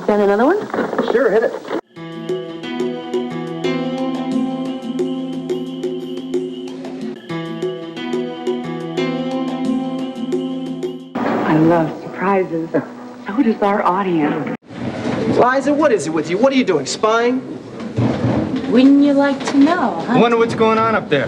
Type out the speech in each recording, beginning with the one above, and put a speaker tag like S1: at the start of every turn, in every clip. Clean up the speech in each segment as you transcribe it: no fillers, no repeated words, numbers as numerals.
S1: Send another one?
S2: Sure, hit it.
S1: I love surprises. So does our audience.
S2: Liza, what is it with you? What are you doing, spying?
S3: Wouldn't you like to know, huh?
S4: I wonder what's going on up there.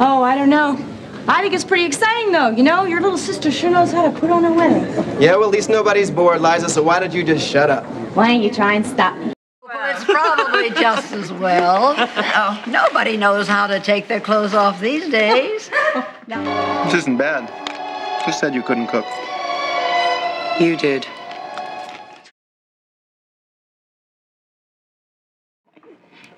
S3: Oh, I don't know. I think it's pretty exciting, though. You know, your little sister sure knows how to put on a wedding.
S2: Yeah, well, at least nobody's bored, Liza, so why don't you just shut up?
S3: Why don't you try and stop me?
S5: Well, it's probably just as well. Oh, nobody knows how to take their clothes off these days.
S2: This isn't bad. Who said you couldn't cook?
S1: You did.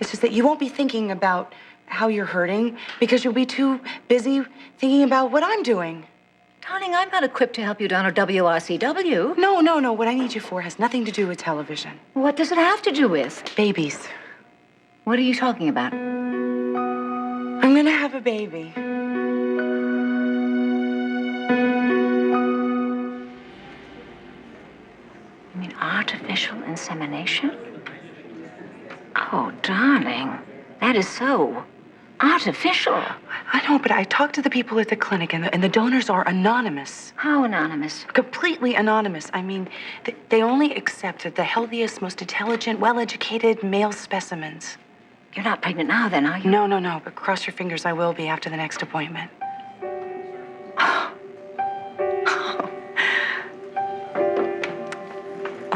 S1: It's just that you won't be thinking about how you're hurting because you'll be too busy thinking about what I'm doing.
S5: Darling, I'm not equipped to help you down at WRCW.
S1: No. What I need you for has nothing to do with television.
S5: What does it have to do with?
S1: Babies.
S5: What are you talking about?
S1: I'm gonna have a baby.
S5: You mean artificial insemination? Oh, darling, that is so artificial.
S1: I know, but I talked to the people at the clinic, and the donors are anonymous.
S5: How anonymous?
S1: Completely anonymous. I mean, they only accepted the healthiest, most intelligent, well-educated male specimens.
S5: You're not pregnant now, then, are you?
S1: No, but cross your fingers, I will be after the next appointment.
S5: Oh,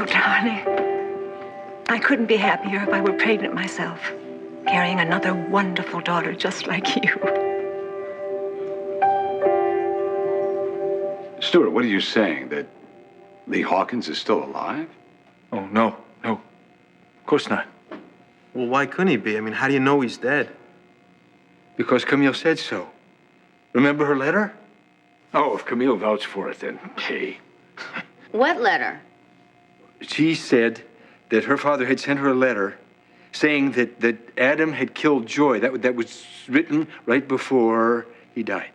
S5: darling, I couldn't be happier if I were pregnant myself, carrying another wonderful daughter just like you.
S6: Stuart, what are you saying? That Lee Hawkins is still alive?
S4: Oh, no. Of course not.
S2: Well, why couldn't he be? I mean, how do you know he's dead?
S4: Because Camille said so. Remember her letter? Oh, if Camille vouched for it, then hey.
S7: What letter?
S4: She said that her father had sent her a letter saying that Adam had killed Joy. That was written right before he died.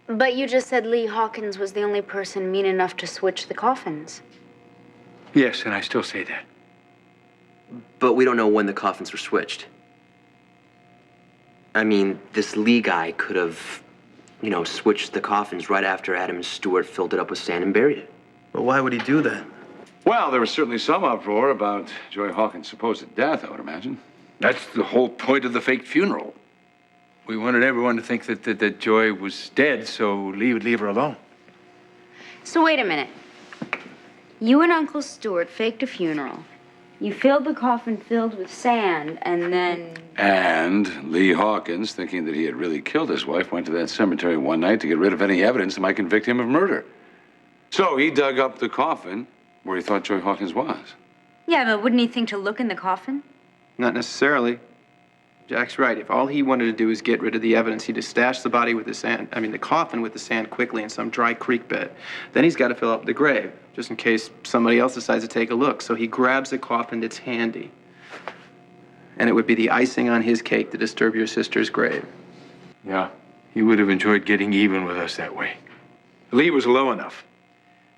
S7: But you just said Lee Hawkins was the only person mean enough to switch the coffins.
S4: Yes, and I still say that.
S8: But we don't know when the coffins were switched. I mean, this Lee guy could have, switched the coffins right after Adam and Stewart filled it up with sand and buried it.
S2: But why would he do that?
S6: Well, there was certainly some uproar about Joy Hawkins' supposed death, I would imagine.
S4: That's the whole point of the fake funeral. We wanted everyone to think that Joy was dead, so Lee would leave her alone.
S7: So wait a minute. You and Uncle Stewart faked a funeral. You filled the coffin filled with sand, and then...
S6: And Lee Hawkins, thinking that he had really killed his wife, went to that cemetery one night to get rid of any evidence that might convict him of murder. So he dug up the coffin where he thought Joy Hawkins was.
S7: Yeah, but wouldn't he think to look in the coffin?
S2: Not necessarily. Jack's right. If all he wanted to do is get rid of the evidence, he'd just stash the body with the coffin with the sand quickly in some dry creek bed. Then he's got to fill up the grave, just in case somebody else decides to take a look. So he grabs a coffin that's handy. And it would be the icing on his cake to disturb your sister's grave.
S4: Yeah, he would have enjoyed getting even with us that way. Lee was low enough,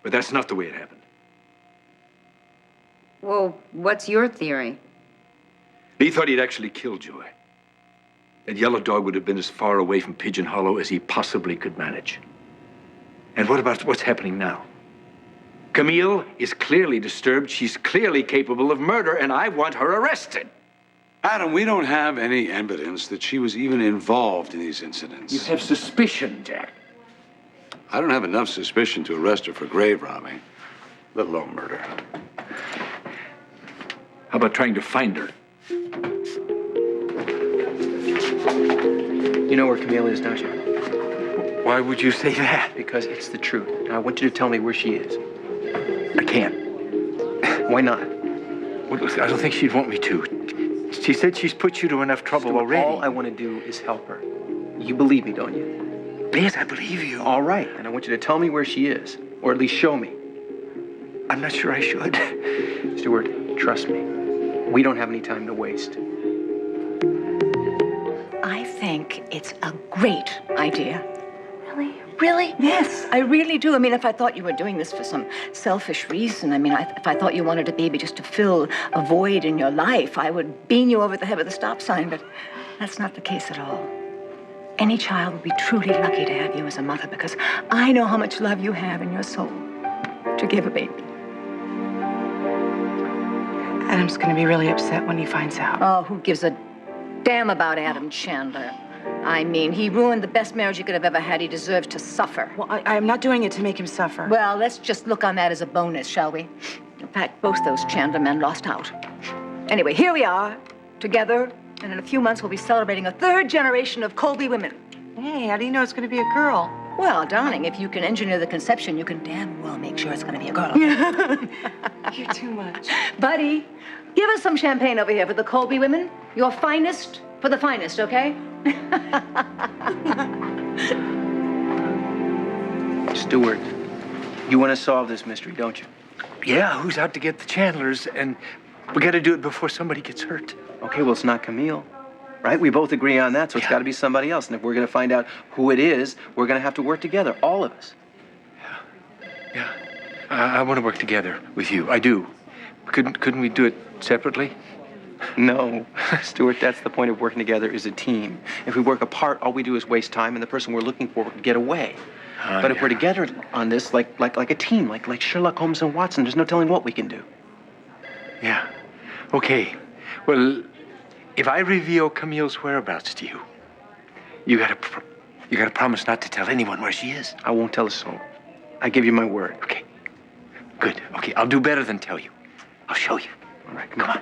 S4: but that's not the way it happened.
S7: Well, what's your theory?
S4: Lee thought he'd actually killed Joy. That yellow dog would have been as far away from Pigeon Hollow as he possibly could manage. And what about what's happening now? Camille is clearly disturbed. She's clearly capable of murder, and I want her arrested.
S6: Adam, we don't have any evidence that she was even involved in these incidents.
S4: You have suspicion, Jack.
S6: I don't have enough suspicion to arrest her for grave robbing, let alone murder.
S4: How about trying to find her?
S2: You know where Camille is, don't you?
S4: Why would you say that?
S2: Because it's the truth. Now, I want you to tell me where she is.
S4: I can't.
S2: Why not?
S4: Well, I don't think she'd want me to. She said she's put you to enough trouble already.
S2: All I want to do is help her. You believe me, don't you?
S4: Yes, I believe you.
S2: All right, and I want you to tell me where she is, or at least show me.
S4: I'm not sure I should.
S2: Stuart, trust me. We don't have any time to waste.
S5: I think it's a great idea.
S1: Really? really?
S5: Yes, I really do. I mean, if I thought you were doing this for some selfish reason, I mean, if I thought you wanted a baby just to fill a void in your life, I would beam you over the head with a stop sign, but that's not the case at all. Any child would be truly lucky to have you as a mother because I know how much love you have in your soul to give a baby.
S1: Adam's gonna be really upset when he finds out.
S5: Oh, who gives a damn about Adam Chandler? I mean, he ruined the best marriage you could have ever had. He deserves to suffer.
S1: Well, I'm not doing it to make him suffer.
S5: Well, let's just look on that as a bonus, shall we? In fact, both those Chandler men lost out. Anyway, here we are, together, and in a few months we'll be celebrating a third generation of Colby women.
S1: Hey, how do you know it's gonna be a girl?
S5: Well, darling, if you can engineer the conception, you can damn well make sure it's gonna be a girl.
S1: You're too much.
S5: Buddy, give us some champagne over here for the Colby women. Your finest for the finest, okay?
S2: Stuart, you want to solve this mystery, don't you?
S4: Yeah, who's out to get the Chandlers? And we got to do it before somebody gets hurt.
S2: Okay, well, it's not Camille, right? We both agree on that, so it's got to be somebody else. And if we're going to find out who it is, we're going to have to work together, all of us.
S4: Yeah. I want to work together with you. I do. Couldn't we do it separately?
S2: No, Stuart, that's the point of working together is a team. If we work apart, all we do is waste time, and the person we're looking for can get away. But if we're together on this, like a team, like Sherlock Holmes and Watson, there's no telling what we can do.
S4: Yeah. Okay. Well, if I reveal Camille's whereabouts to you, you gotta promise not to tell anyone where she is.
S2: I won't tell a soul. I give you my word.
S4: Okay. Good. Okay, I'll do better than tell you. I'll show you.
S2: All right, come on.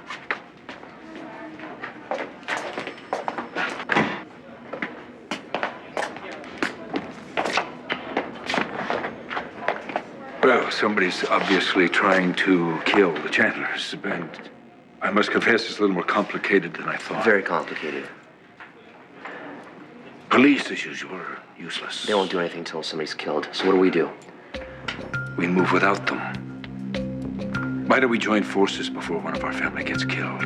S4: Well, somebody's obviously trying to kill the Chandlers, and I must confess it's a little more complicated than I thought.
S8: Very complicated.
S4: Police, as usual, are useless.
S8: They won't do anything until somebody's killed. So what do we do?
S4: We move without them. Why don't we join forces before one of our family gets killed?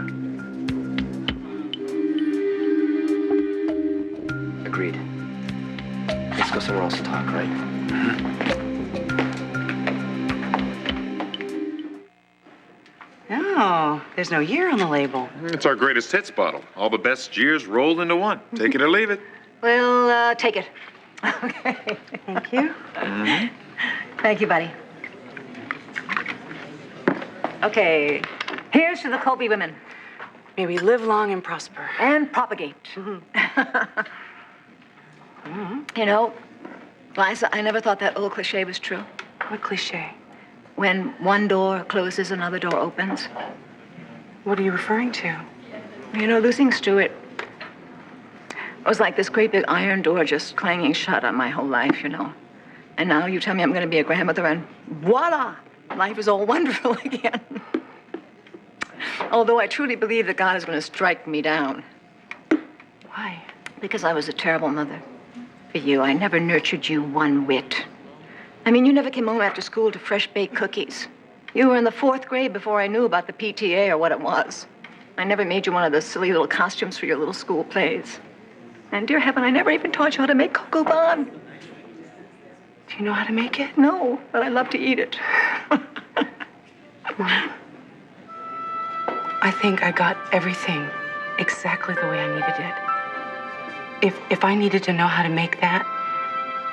S8: Agreed. Let's go somewhere else and talk, right?
S4: Mm-hmm.
S1: Oh, there's no year on the label.
S9: It's our greatest hits bottle. All the best years rolled into one. Take it or leave it.
S5: We'll take it. Okay.
S1: Thank you.
S5: Thank you, buddy. Okay, here's to the Colby women.
S1: May we live long and prosper.
S5: And propagate. You know, Liza, I never thought that old cliche was true.
S1: What cliche?
S5: When one door closes, another door opens.
S1: What are you referring to?
S5: You know, losing Stuart was like this great big iron door just clanging shut on my whole life, you know. And now you tell me I'm going to be a grandmother and voila, life is all wonderful again. Although I truly believe that God is going to strike me down.
S1: Why?
S5: Because I was a terrible mother. For you, I never nurtured you one whit. I mean, you never came home after school to fresh-baked cookies. You were in the 4th grade before I knew about the PTA or what it was. I never made you one of those silly little costumes for your little school plays. And dear heaven, I never even taught you how to make cocoa bun.
S1: Do you know how to make it?
S5: No, but I love to eat it.
S1: Mom, I think I got everything exactly the way I needed it. If I needed to know how to make that,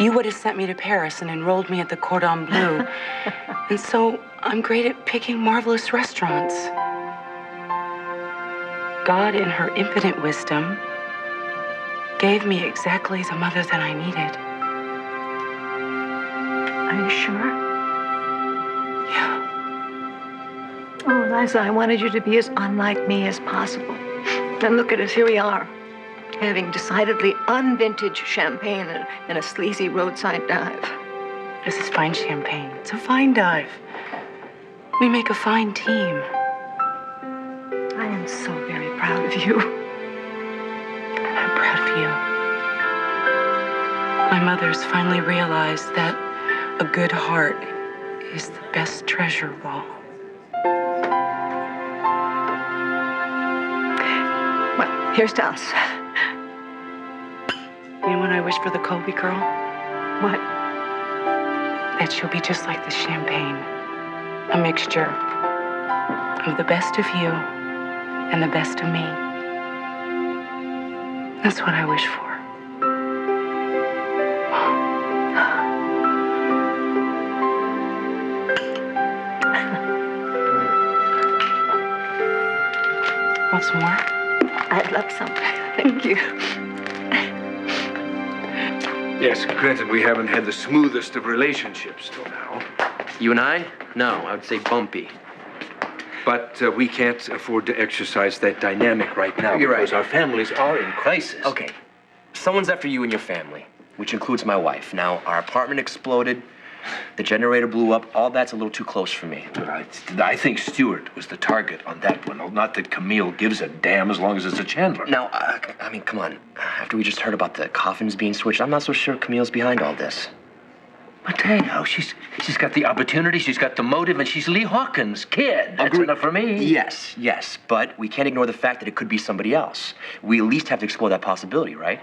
S1: you would have sent me to Paris and enrolled me at the Cordon Bleu. And so I'm great at picking marvelous restaurants. God, in her infinite wisdom, gave me exactly the mother that I needed.
S5: Are you sure?
S1: Yeah.
S5: Oh, Liza, I wanted you to be as unlike me as possible. And look at us, here we are, having decidedly unvintage champagne in a sleazy roadside dive.
S1: This is fine champagne. It's a fine dive. We make a fine team.
S5: I am so very proud of you.
S1: I'm proud of you. My mother's finally realized that a good heart is the best treasure of all.
S5: Well, here's to us.
S1: You know what I wish for the Colby girl?
S5: What?
S1: that she'll be just like the champagne, a mixture of the best of you and the best of me. That's what I wish for. Want some more?
S5: I'd love some. Thank you.
S4: Yes, granted, we haven't had the smoothest of relationships till now.
S8: You and I? No, I would say bumpy.
S4: But we can't afford to exercise that dynamic right now.
S8: You're right.
S4: Because our families are in crisis.
S8: Okay, someone's after you and your family, which includes my wife. Now, our apartment exploded, the generator blew up. All that's a little too close for me.
S4: But I think Stewart was the target on that one. Not that Camille gives a damn as long as it's a Chandler.
S8: Now, I mean, come on. After we just heard about the coffins being switched, I'm not so sure Camille's behind all this.
S4: But hey, now, she's got the opportunity, she's got the motive, and she's Lee Hawkins' kid. That's enough for me.
S8: Yes, but we can't ignore the fact that it could be somebody else. We at least have to explore that possibility, right?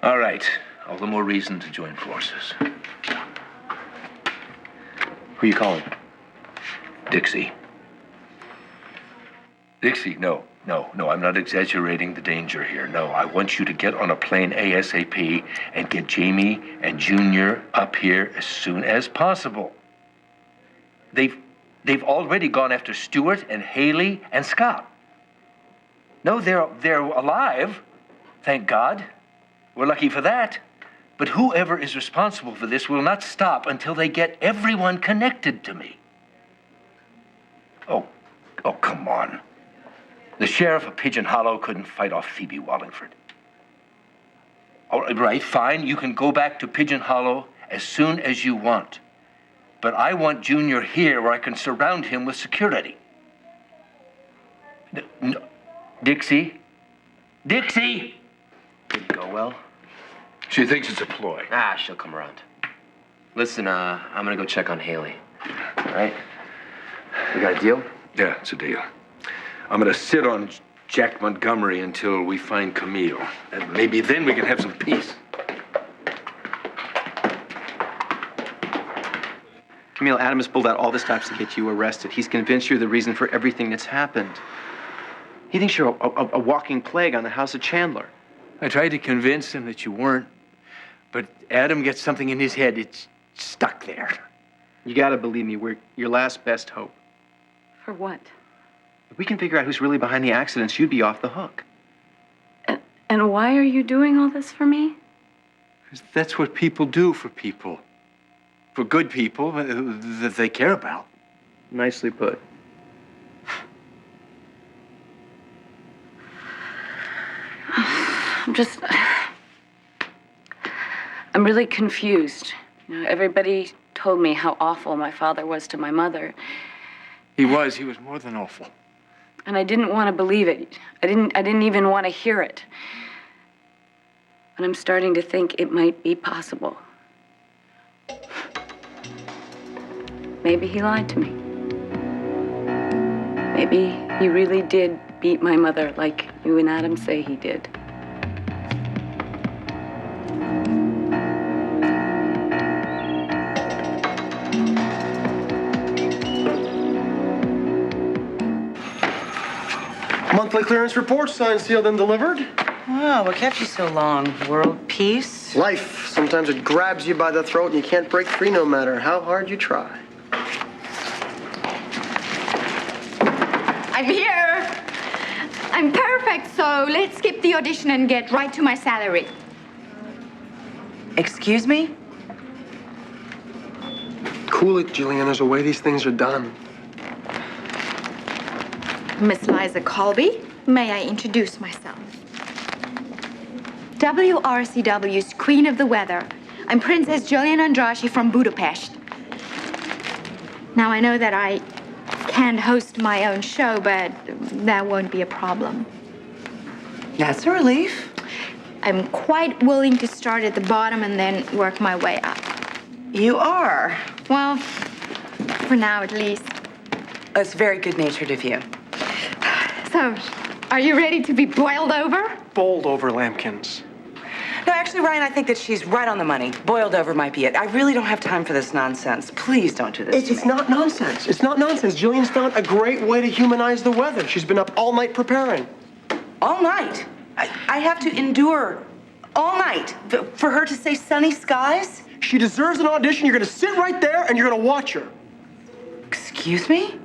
S4: All right. All the more reason to join forces.
S8: Who you calling?
S4: Dixie. Dixie, no, I'm not exaggerating the danger here. No, I want you to get on a plane ASAP and get Jamie and Junior up here as soon as possible. They've already gone after Stewart and Haley and Scott. No, they're alive, thank God. We're lucky for that. But whoever is responsible for this will not stop until they get everyone connected to me. Oh, come on. The sheriff of Pigeon Hollow couldn't fight off Phoebe Wallingford. All right, fine. You can go back to Pigeon Hollow as soon as you want. But I want Junior here where I can surround him with security. No. Dixie? Dixie!
S8: Did it go well?
S4: She thinks it's a ploy.
S8: She'll come around. Listen, I'm gonna go check on Haley. All right? We got a deal?
S4: Yeah, it's a deal. I'm gonna sit on Jack Montgomery until we find Camille. And maybe then we can have some peace.
S2: Camille, Adam has pulled out all the stops to get you arrested. He's convinced you're the reason for everything that's happened. He thinks you're a walking plague on the house of Chandler.
S4: I tried to convince him that you weren't, but Adam gets something in his head. It's stuck there.
S2: You gotta believe me, we're your last best hope.
S1: For what?
S2: If we can figure out who's really behind the accidents, you'd be off the hook.
S1: And why are you doing all this for me?
S4: That's what people do for people. For good people that they care about.
S2: Nicely put.
S1: I'm really confused. You know, everybody told me how awful my father was to my mother.
S4: He was more than awful.
S1: And I didn't want to believe it. I didn't even want to hear it. But I'm starting to think it might be possible. Maybe he lied to me. Maybe he really did beat my mother like you and Adam say he did.
S10: Monthly clearance report, signed, sealed, and delivered.
S11: Oh, what kept you so long? World peace?
S10: Life. Sometimes it grabs you by the throat and you can't break free no matter how hard you try.
S12: I'm here. I'm perfect, so let's skip the audition and get right to my salary.
S11: Excuse me?
S10: Cool it, Gillian. There's a way these things are done.
S12: Miss Liza Colby, may I introduce myself? WRCW's Queen of the Weather. I'm Princess Gillian Andrashi from Budapest. Now, I know that I can't host my own show, but that won't be a problem.
S11: That's a relief.
S12: I'm quite willing to start at the bottom and then work my way up.
S11: You are.
S12: Well, for now at least.
S11: That's very good-natured of you.
S12: So, are you ready to be boiled over?
S10: Bowled over, lambkins.
S11: No, actually, Ryan, I think that she's right on the money. Boiled over might be it. I really don't have time for this nonsense. Please don't do this to
S10: It's
S11: me.
S10: not nonsense. It's not nonsense. Gillian's found a great way to humanize the weather. She's been up all night preparing.
S11: All night? I have to endure all night for her to say sunny skies?
S10: She deserves an audition. You're going to sit right there and you're going to watch her.
S11: Excuse me?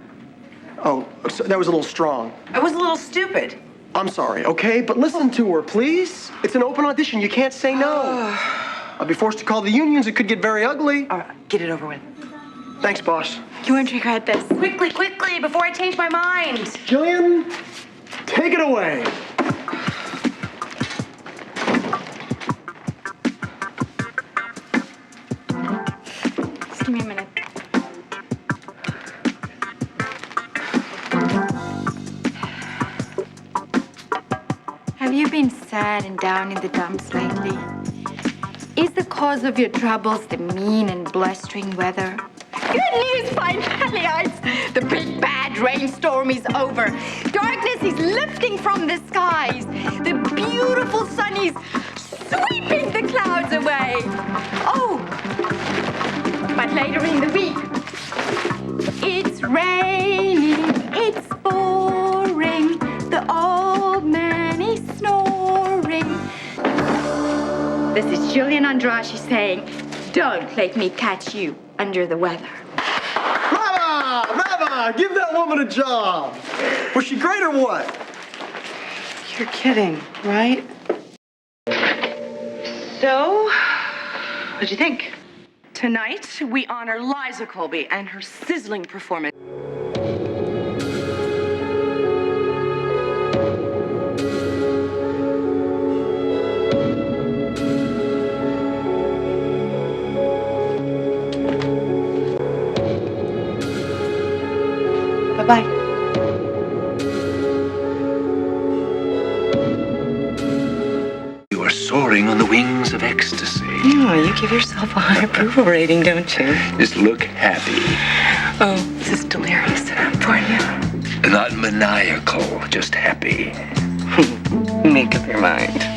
S10: Oh, so that was a little strong.
S11: I was a little stupid.
S10: I'm sorry, okay? But listen to her, please. It's an open audition. You can't say no. I'll be forced to call the unions. It could get very ugly.
S11: All right, get it over with.
S10: Thanks, boss.
S12: You won't regret this.
S11: Quickly, quickly, before I change my mind.
S10: Gillian, take it away.
S12: Just give me a minute. Have you been sad and down in the dumps lately? Is the cause of your troubles the mean and blustering weather? Good news, finally, the big bad rainstorm is over. Darkness is lifting from the skies. The beautiful sun is sweeping the clouds away. Oh, but later in the week, it's raining, it's pouring, the old man is snoring. This is Gillian Andrade saying, don't let me catch you under the weather.
S10: Brava! Brava! Give that woman a job. Was she great or what?
S11: You're kidding, right? So, what'd you think? Tonight, we honor Liza Colby and her sizzling performance. Bye-bye.
S4: You are soaring on the wings of ecstasy.
S11: Yeah, you give yourself a high approval rating, don't you?
S4: Just look happy.
S11: Oh, this is delirious for you.
S4: Not maniacal, just happy.
S11: Make up your mind.